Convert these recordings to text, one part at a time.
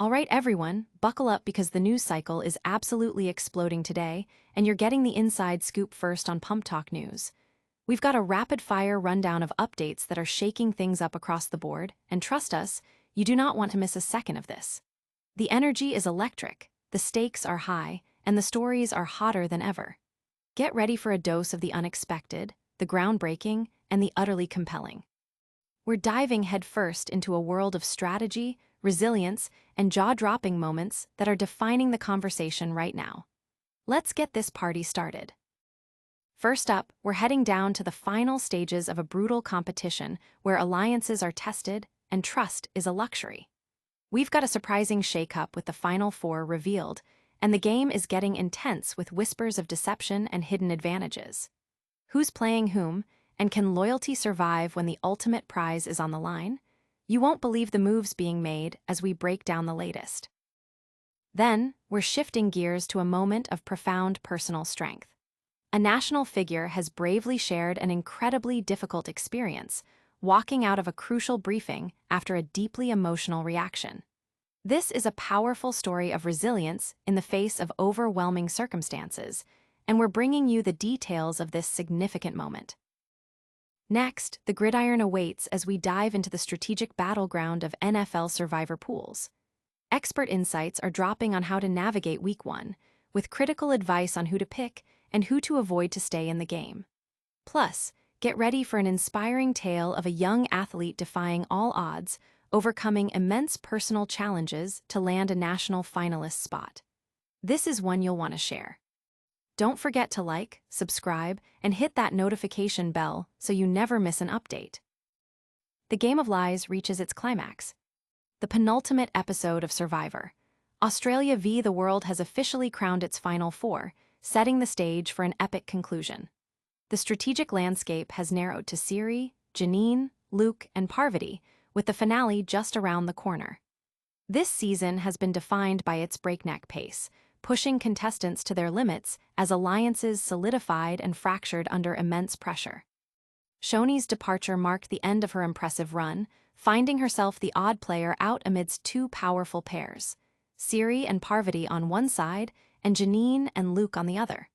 All right, everyone, buckle up because the news cycle is absolutely exploding today, and you're getting the inside scoop first on PumpTalk News. We've got a rapid-fire rundown of updates that are shaking things up across the board, and trust us, you do not want to miss a second of this. The energy is electric, the stakes are high, and the stories are hotter than ever. Get ready for a dose of the unexpected, the groundbreaking, and the utterly compelling. We're diving headfirst into a world of strategy, resilience, and jaw-dropping moments that are defining the conversation right now. Let's get this party started. First up, we're heading down to the final stages of a brutal competition where alliances are tested and trust is a luxury. We've got a surprising shakeup with the Final Four revealed, and the game is getting intense with whispers of deception and hidden advantages. Who's playing whom, and can loyalty survive when the ultimate prize is on the line? You won't believe the moves being made as we break down the latest. Then, we're shifting gears to a moment of profound personal strength. A national figure has bravely shared an incredibly difficult experience, walking out of a crucial briefing after a deeply emotional reaction. This is a powerful story of resilience in the face of overwhelming circumstances, and we're bringing you the details of this significant moment. Next, the gridiron awaits as we dive into the strategic battleground of NFL survivor pools. Expert insights are dropping on how to navigate Week 1, with critical advice on who to pick and who to avoid to stay in the game. Plus, get ready for an inspiring tale of a young athlete defying all odds, overcoming immense personal challenges to land a national finalist spot. This is one you'll want to share. Don't forget to like, subscribe, and hit that notification bell so you never miss an update. The Game of Lies reaches its climax. The penultimate episode of Survivor. Australia v. the World has officially crowned its Final Four, setting the stage for an epic conclusion. The strategic landscape has narrowed to Siri, Janine, Luke, and Parvati, with the finale just around the corner. This season has been defined by its breakneck pace, pushing contestants to their limits as alliances solidified and fractured under immense pressure. Shoni's departure marked the end of her impressive run, finding herself the odd player out amidst two powerful pairs, Siri and Parvati on one side and Janine and Luke on the other.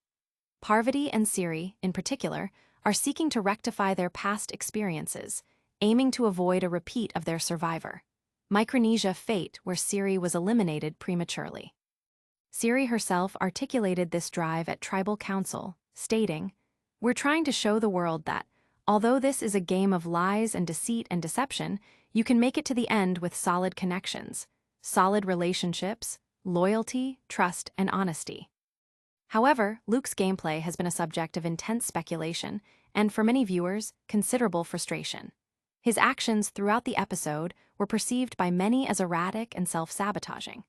Parvati and Siri, in particular, are seeking to rectify their past experiences, aiming to avoid a repeat of their Survivor Micronesia fate where Siri was eliminated prematurely. Siri herself articulated this drive at Tribal Council, stating, "We're trying to show the world that, although this is a game of lies and deceit and deception, you can make it to the end with solid connections, solid relationships, loyalty, trust, and honesty." However, Luke's gameplay has been a subject of intense speculation and, for many viewers, considerable frustration. His actions throughout the episode were perceived by many as erratic and self-sabotaging.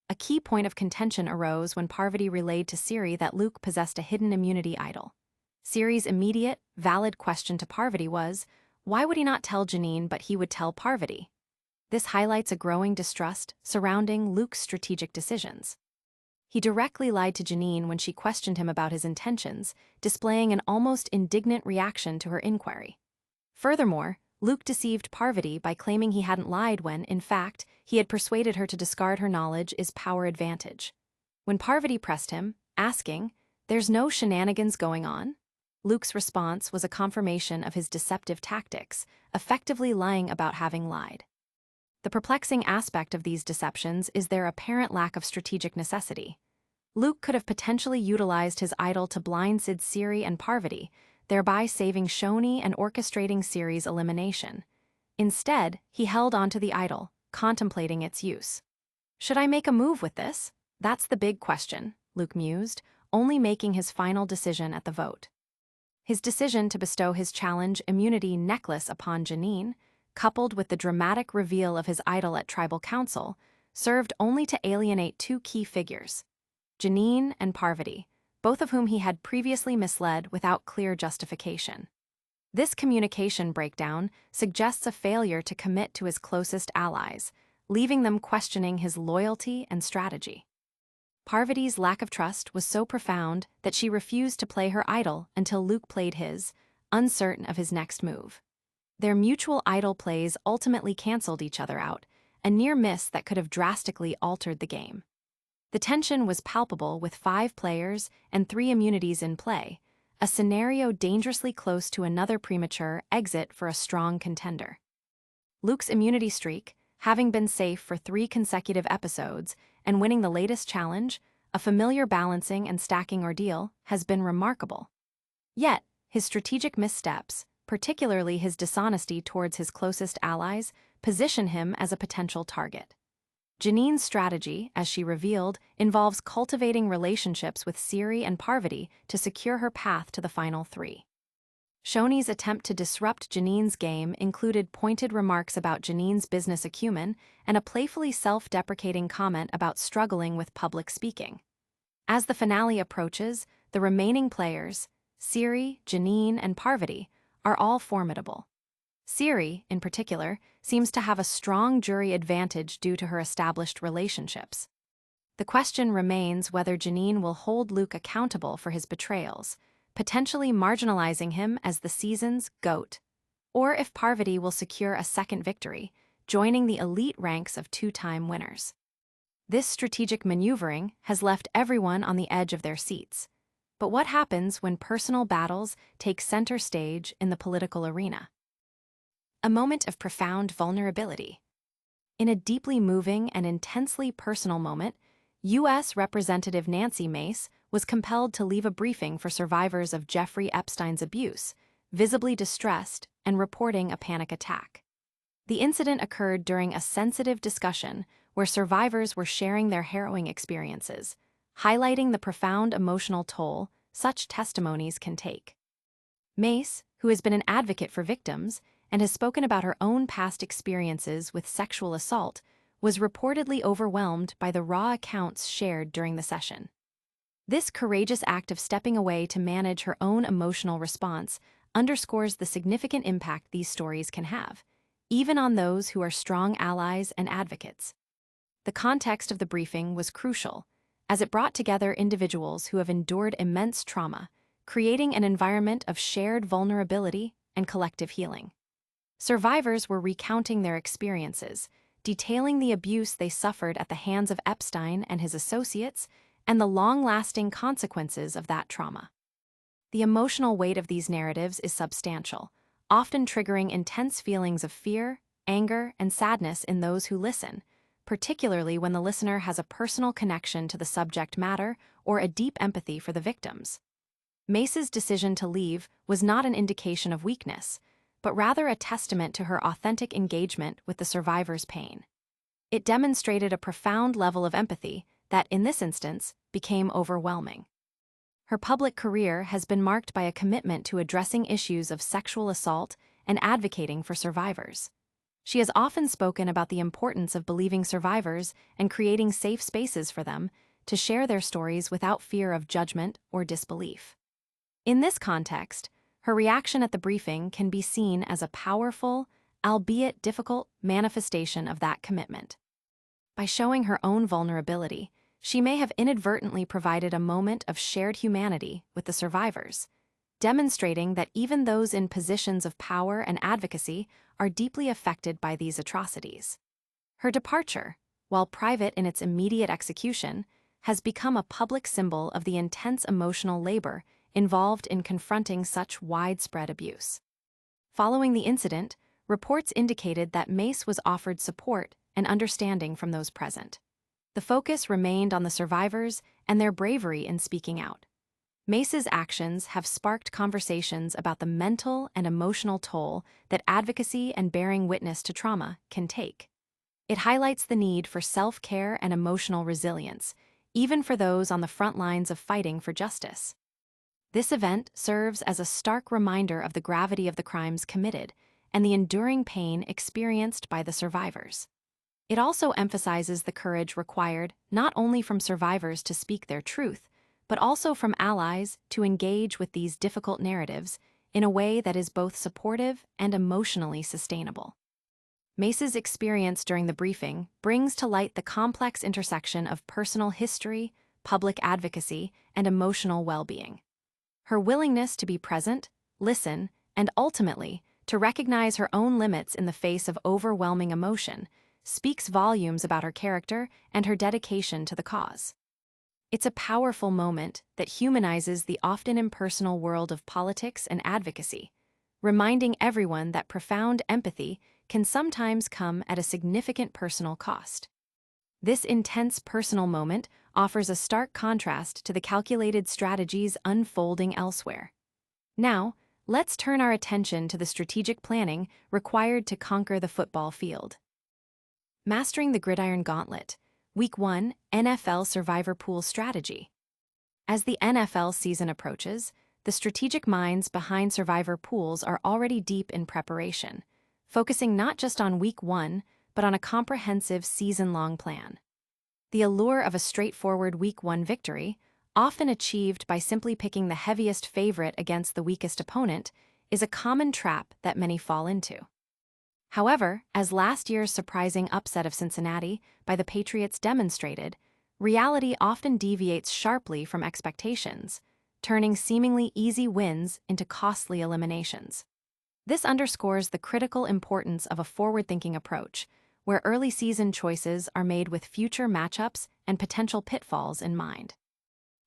A key point of contention arose when Parvati relayed to Siri that Luke possessed a hidden immunity idol. Siri's immediate, valid question to Parvati was, why would he not tell Janine but he would tell Parvati? This highlights a growing distrust surrounding Luke's strategic decisions. He directly lied to Janine when she questioned him about his intentions, displaying an almost indignant reaction to her inquiry. Furthermore, Luke deceived Parvati by claiming he hadn't lied when, in fact, he had persuaded her to discard her knowledge is power advantage. When Parvati pressed him, asking, "There's no shenanigans going on?" Luke's response was a confirmation of his deceptive tactics, effectively lying about having lied. The perplexing aspect of these deceptions is their apparent lack of strategic necessity. Luke could have potentially utilized his idol to blindside Siri and Parvati, thereby saving Shoni and orchestrating Siri's elimination. Instead, he held onto the idol, contemplating its use. "Should I make a move with this? That's the big question," Luke mused, only making his final decision at the vote. His decision to bestow his challenge immunity necklace upon Janine, coupled with the dramatic reveal of his idol at Tribal Council, served only to alienate two key figures, Janine and Parvati, both of whom he had previously misled without clear justification. This communication breakdown suggests a failure to commit to his closest allies, leaving them questioning his loyalty and strategy. Parvati's lack of trust was so profound that she refused to play her idol until Luke played his, uncertain of his next move. Their mutual idol plays ultimately canceled each other out, a near miss that could have drastically altered the game. The tension was palpable with 5 players and 3 immunities in play, a scenario dangerously close to another premature exit for a strong contender. Luke's immunity streak, having been safe for 3 consecutive episodes and winning the latest challenge, a familiar balancing and stacking ordeal, has been remarkable. Yet, his strategic missteps, particularly his dishonesty towards his closest allies, position him as a potential target. Janine's strategy, as she revealed, involves cultivating relationships with Siri and Parvati to secure her path to the final 3. Shoni's attempt to disrupt Janine's game included pointed remarks about Janine's business acumen and a playfully self-deprecating comment about struggling with public speaking. As the finale approaches, the remaining players, Siri, Janine, and Parvati, are all formidable. Siri, in particular, seems to have a strong jury advantage due to her established relationships. The question remains whether Janine will hold Luke accountable for his betrayals, potentially marginalizing him as the season's GOAT, or if Parvati will secure a second victory, joining the elite ranks of 2-time winners. This strategic maneuvering has left everyone on the edge of their seats. But what happens when personal battles take center stage in the political arena? A moment of profound vulnerability. In a deeply moving and intensely personal moment, U.S. Representative Nancy Mace was compelled to leave a briefing for survivors of Jeffrey Epstein's abuse, visibly distressed and reporting a panic attack. The incident occurred during a sensitive discussion where survivors were sharing their harrowing experiences, highlighting the profound emotional toll such testimonies can take. Mace, who has been an advocate for victims and has spoken about her own past experiences with sexual assault, was reportedly overwhelmed by the raw accounts shared during the session. This courageous act of stepping away to manage her own emotional response underscores the significant impact these stories can have, even on those who are strong allies and advocates. The context of the briefing was crucial, as it brought together individuals who have endured immense trauma, creating an environment of shared vulnerability and collective healing. Survivors were recounting their experiences, detailing the abuse they suffered at the hands of Epstein and his associates, and the long-lasting consequences of that trauma. The emotional weight of these narratives is substantial, often triggering intense feelings of fear, anger, and sadness in those who listen, particularly when the listener has a personal connection to the subject matter or a deep empathy for the victims. Mace's decision to leave was not an indication of weakness, but rather a testament to her authentic engagement with the survivor's pain. It demonstrated a profound level of empathy that, in this instance, became overwhelming. Her public career has been marked by a commitment to addressing issues of sexual assault and advocating for survivors. She has often spoken about the importance of believing survivors and creating safe spaces for them to share their stories without fear of judgment or disbelief. In this context, her reaction at the briefing can be seen as a powerful, albeit difficult, manifestation of that commitment. By showing her own vulnerability, she may have inadvertently provided a moment of shared humanity with the survivors, demonstrating that even those in positions of power and advocacy are deeply affected by these atrocities. Her departure, while private in its immediate execution, has become a public symbol of the intense emotional labor involved in confronting such widespread abuse. Following the incident, reports indicated that Mace was offered support and understanding from those present. The focus remained on the survivors and their bravery in speaking out. Mace's actions have sparked conversations about the mental and emotional toll that advocacy and bearing witness to trauma can take. It highlights the need for self-care and emotional resilience, even for those on the front lines of fighting for justice. This event serves as a stark reminder of the gravity of the crimes committed and the enduring pain experienced by the survivors. It also emphasizes the courage required not only from survivors to speak their truth, but also from allies to engage with these difficult narratives in a way that is both supportive and emotionally sustainable. Mace's experience during the briefing brings to light the complex intersection of personal history, public advocacy, and emotional well-being. Her willingness to be present, listen, and ultimately to recognize her own limits in the face of overwhelming emotion speaks volumes about her character and her dedication to the cause. It's a powerful moment that humanizes the often impersonal world of politics and advocacy, reminding everyone that profound empathy can sometimes come at a significant personal cost. This intense personal moment offers a stark contrast to the calculated strategies unfolding elsewhere. Now, let's turn our attention to the strategic planning required to conquer the football field. Mastering the Gridiron Gauntlet, Week 1 NFL Survivor Pool Strategy. As the NFL season approaches, the strategic minds behind Survivor pools are already deep in preparation, focusing not just on Week 1, but on a comprehensive season-long plan. The allure of a straightforward Week 1 victory, often achieved by simply picking the heaviest favorite against the weakest opponent, is a common trap that many fall into. However, as last year's surprising upset of Cincinnati by the Patriots demonstrated, reality often deviates sharply from expectations, turning seemingly easy wins into costly eliminations. This underscores the critical importance of a forward-thinking approach, where early season choices are made with future matchups and potential pitfalls in mind.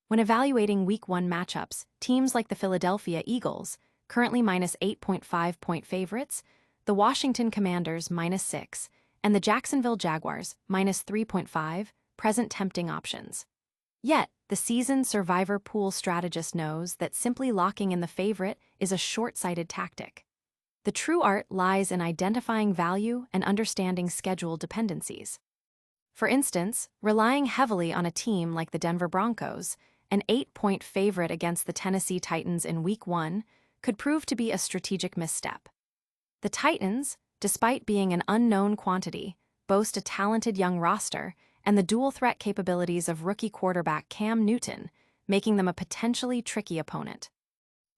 When evaluating Week 1 matchups, teams like the Philadelphia Eagles, currently minus 8.5-point favorites, the Washington Commanders -6, and the Jacksonville Jaguars -3.5 present tempting options. Yet, the seasoned Survivor pool strategist knows that simply locking in the favorite is a short-sighted tactic. The true art lies in identifying value and understanding schedule dependencies. For instance, relying heavily on a team like the Denver Broncos, an 8-point favorite against the Tennessee Titans in Week 1, could prove to be a strategic misstep. The Titans, despite being an unknown quantity, boast a talented young roster and the dual-threat capabilities of rookie quarterback Cam Newton, making them a potentially tricky opponent.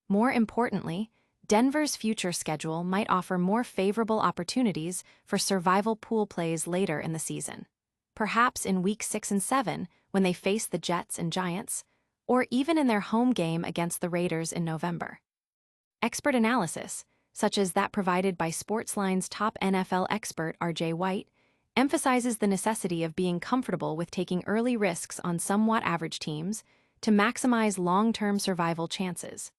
More importantly, Denver's future schedule might offer more favorable opportunities for survival pool plays later in the season, perhaps in Week 6 and 7 when they face the Jets and Giants, or even in their home game against the Raiders in November. Expert analysis, such as that provided by Sportsline's top NFL expert R.J. White, emphasizes the necessity of being comfortable with taking early risks on somewhat average teams to maximize long-term survival chances.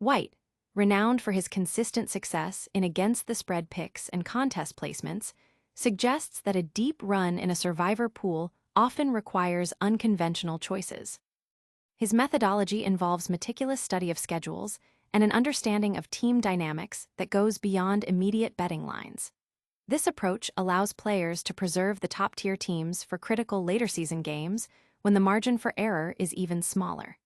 White, renowned for his consistent success in against-the-spread picks and contest placements, suggests that a deep run in a survivor pool often requires unconventional choices. His methodology involves meticulous study of schedules and an understanding of team dynamics that goes beyond immediate betting lines. This approach allows players to preserve the top-tier teams for critical later-season games when the margin for error is even smaller.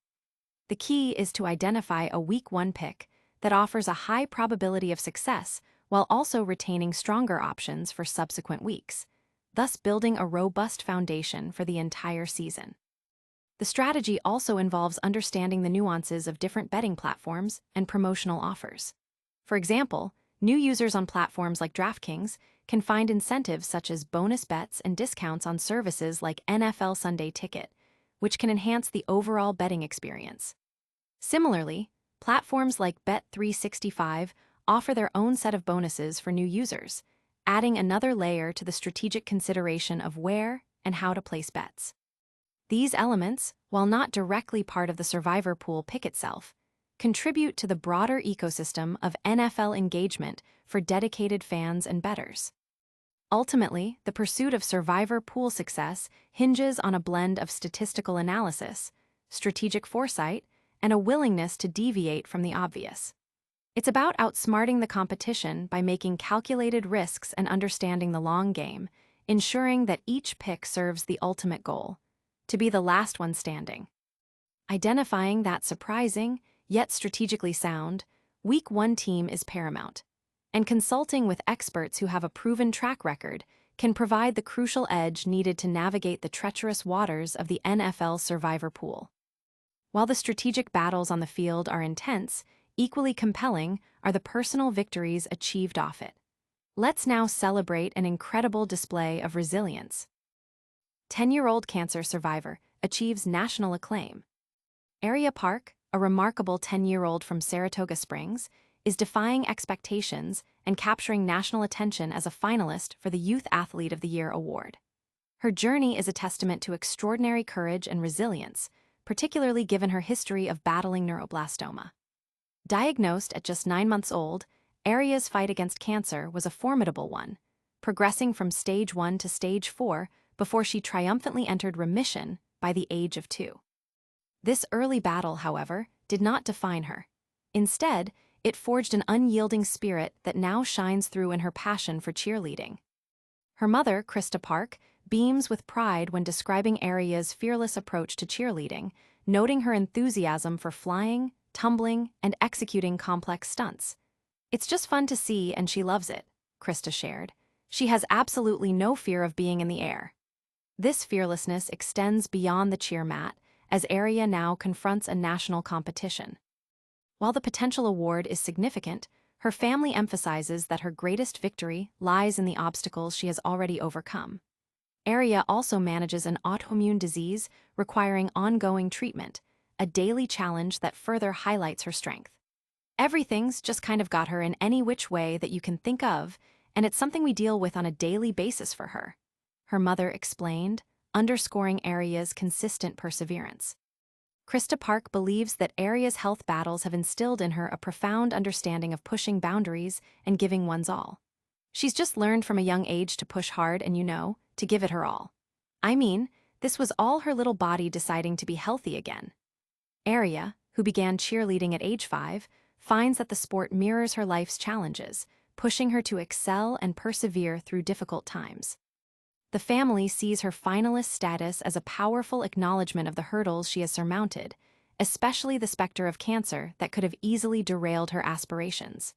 The key is to identify a Week 1 pick that offers a high probability of success while also retaining stronger options for subsequent weeks, thus building a robust foundation for the entire season. The strategy also involves understanding the nuances of different betting platforms and promotional offers. For example, new users on platforms like DraftKings can find incentives such as bonus bets and discounts on services like NFL Sunday Ticket, which can enhance the overall betting experience. Similarly, platforms like Bet365 offer their own set of bonuses for new users, adding another layer to the strategic consideration of where and how to place bets. These elements, while not directly part of the survivor pool pick itself, contribute to the broader ecosystem of NFL engagement for dedicated fans and bettors. Ultimately, the pursuit of survivor pool success hinges on a blend of statistical analysis, strategic foresight, and a willingness to deviate from the obvious. It's about outsmarting the competition by making calculated risks and understanding the long game, ensuring that each pick serves the ultimate goal: to be the last one standing. Identifying that surprising, yet strategically sound, Week 1 team is paramount, and consulting with experts who have a proven track record can provide the crucial edge needed to navigate the treacherous waters of the NFL survivor pool. While the strategic battles on the field are intense, equally compelling are the personal victories achieved off it. Let's now celebrate an incredible display of resilience. 10-year-old cancer survivor achieves national acclaim. Aria Park, a remarkable 10-year-old from Saratoga Springs, is defying expectations and capturing national attention as a finalist for the Youth Athlete of the Year award. Her journey is a testament to extraordinary courage and resilience, particularly given her history of battling neuroblastoma. Diagnosed at just 9 months old, Aria's fight against cancer was a formidable one, progressing from stage 1 to stage 4 before she triumphantly entered remission by the age of 2. This early battle, however, did not define her. Instead, it forged an unyielding spirit that now shines through in her passion for cheerleading. Her mother, Krista Park, beams with pride when describing Aria's fearless approach to cheerleading, noting her enthusiasm for flying, tumbling, and executing complex stunts. "It's just fun to see and she loves it," Krista shared. "She has absolutely no fear of being in the air." This fearlessness extends beyond the cheer mat as Aria now confronts a national competition. While the potential award is significant, her family emphasizes that her greatest victory lies in the obstacles she has already overcome. Aria also manages an autoimmune disease requiring ongoing treatment, a daily challenge that further highlights her strength. Everything's just kind of got her in any which way that you can think of, and it's something we deal with on a daily basis for her, her mother explained, underscoring Aria's consistent perseverance. Krista Park believes that Aria's health battles have instilled in her a profound understanding of pushing boundaries and giving one's all. She's just learned from a young age to push hard and, to give it her all. I mean, this was all her little body deciding to be healthy again. Aria, who began cheerleading at age 5, finds that the sport mirrors her life's challenges, pushing her to excel and persevere through difficult times. The family sees her finalist status as a powerful acknowledgement of the hurdles she has surmounted, especially the specter of cancer that could have easily derailed her aspirations.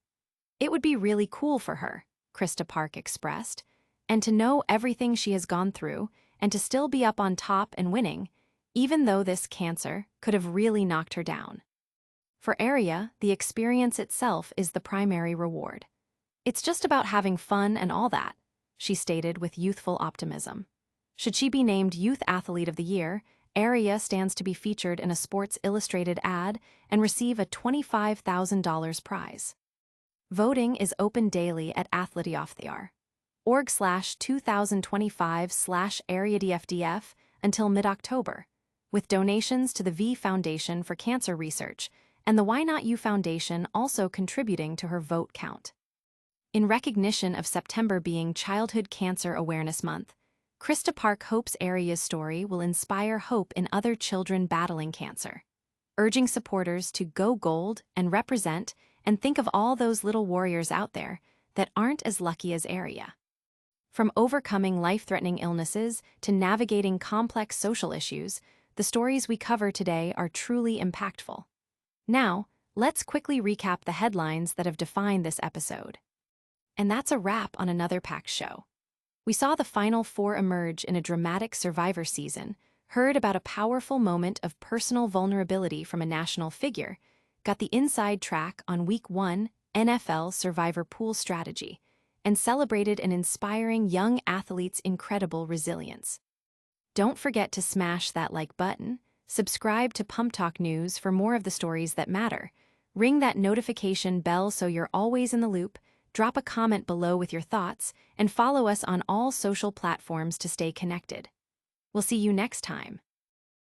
"It would be really cool for her," Krista Park expressed, "and to know everything she has gone through and to still be up on top and winning, even though this cancer could have really knocked her down." For Aria, the experience itself is the primary reward. "It's just about having fun and all that," she stated with youthful optimism. Should she be named Youth Athlete of the Year, Aria stands to be featured in a Sports Illustrated ad and receive a $25,000 prize. Voting is open daily at athleteoffthehour.org/2025/AriaDFDF until mid-October, with donations to the V Foundation for Cancer Research and the Why Not You Foundation also contributing to her vote count. In recognition of September being Childhood Cancer Awareness Month, Krista Park hopes Aria's story will inspire hope in other children battling cancer, urging supporters to go gold and represent and think of all those little warriors out there that aren't as lucky as Aria. From overcoming life-threatening illnesses to navigating complex social issues, the stories we cover today are truly impactful. Now, let's quickly recap the headlines that have defined this episode. And that's a wrap on another packed show. We saw the Final Four emerge in a dramatic Survivor season, heard about a powerful moment of personal vulnerability from a national figure, got the inside track on Week 1 NFL Survivor Pool strategy, and celebrated an inspiring young athlete's incredible resilience. Don't forget to smash that like button, subscribe to PumpTalk News for more of the stories that matter, ring that notification bell so you're always in the loop, drop a comment below with your thoughts, and follow us on all social platforms to stay connected. We'll see you next time.